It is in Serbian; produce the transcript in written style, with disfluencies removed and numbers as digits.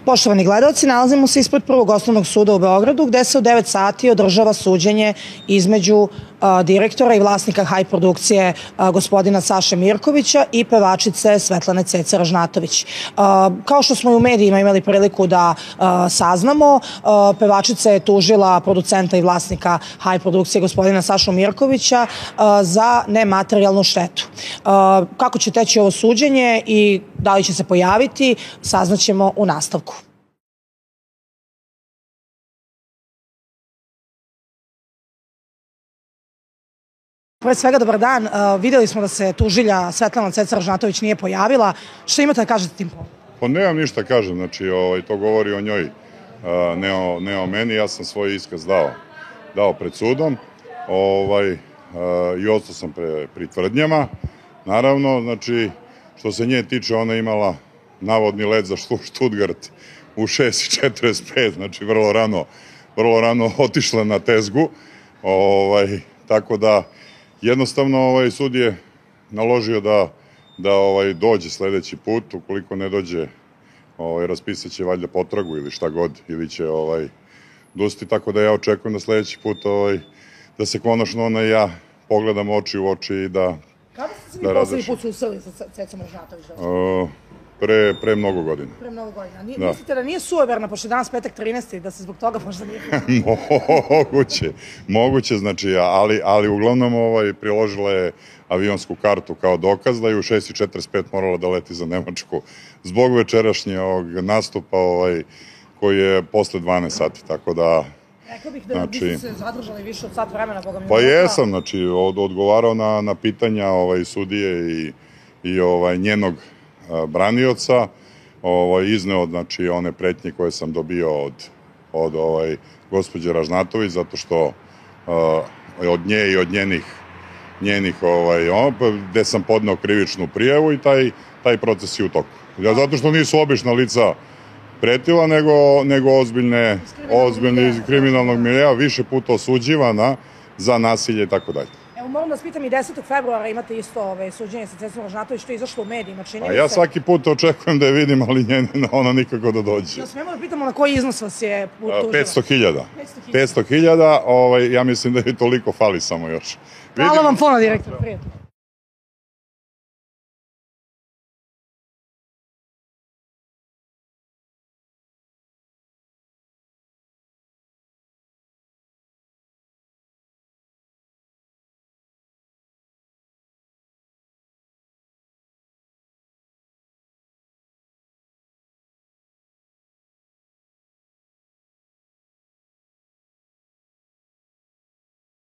Poštovani gledalci, nalazimo se ispred Prvog osnovnog suda u Beogradu, gde se u 9 sati održava suđenje između direktora i vlasnika Haj produkcije gospodina Saše Mirkovića i pevačice Svetlane Cece Ražnatović. Kao što smo i u medijima imali priliku da saznamo, pevačica je tužila producenta i vlasnika Haj produkcije gospodina Sašu Mirkovića za nematerijalnu štetu. Kako će teći ovo suđenje i da li će se pojaviti, saznaćemo u nastavku. Pre svega, dobar dan. Videli smo da se tužilja Svetlana Ceca Ražnatović nije pojavila. Što imate da kažete tim povodom? Pa nemam ništa kažem, znači to govori o njoj, ne o meni. Ja sam svoj iskaz dao pred sudom i ostao sam pri tvrdnjama. Naravno, znači, što se nje tiče, ona je imala navodni let za Stuttgart u 6:45, znači vrlo rano otišla na tezgu, tako da jednostavno sud je naložio da dođe sledeći put. Ukoliko ne dođe, raspisat će valjda potragu ili šta god, ili će dosti, tako da ja očekujem da sledeći put da se konačno ona i ja pogledamo oči u oči i da kada ste se vi poslednji put susreli sa Cecom Ražnatovićem? Pre mnogo godina. Pre mnogo godina. Mislite da nije sujeverna, pošto je danas petak 13. da se zbog toga možda nije... Moguće, znači, ali uglavnom priložila je avionsku kartu kao dokaz da je u 6:45 morala da leti za Nemačku zbog večerašnjeg nastupa koji je posle 12 sati, tako da... Rekao bih da biste se zadržali više od sat vremena, Boga mi... Pa jesam, znači, odgovarao na pitanja sudije i njenog branioca, izneo, znači, one pretnje koje sam dobio od gospođe Ražnatović, zato što od nje i od njenih, gde sam podneo krivičnu prijavu i taj proces je u toku. Zato što nisu obična lica pretila, nego ozbiljne iz kriminalnog milija, više puta osuđivana za nasilje i tako dalje. Evo, moram da vas pitam, i 10. februara imate isto suđenje sa Cecom Ražnatović, što je izašlo u medijima, čini mi se. A ja svaki put očekujem da je vidim, ali ona nikako da dođe. Da smemo da pitamo na koji iznos vas je tužila? 500.000. 500.000, ja mislim da je toliko fali samo još. Hvala vam puno, direktor, prijatno.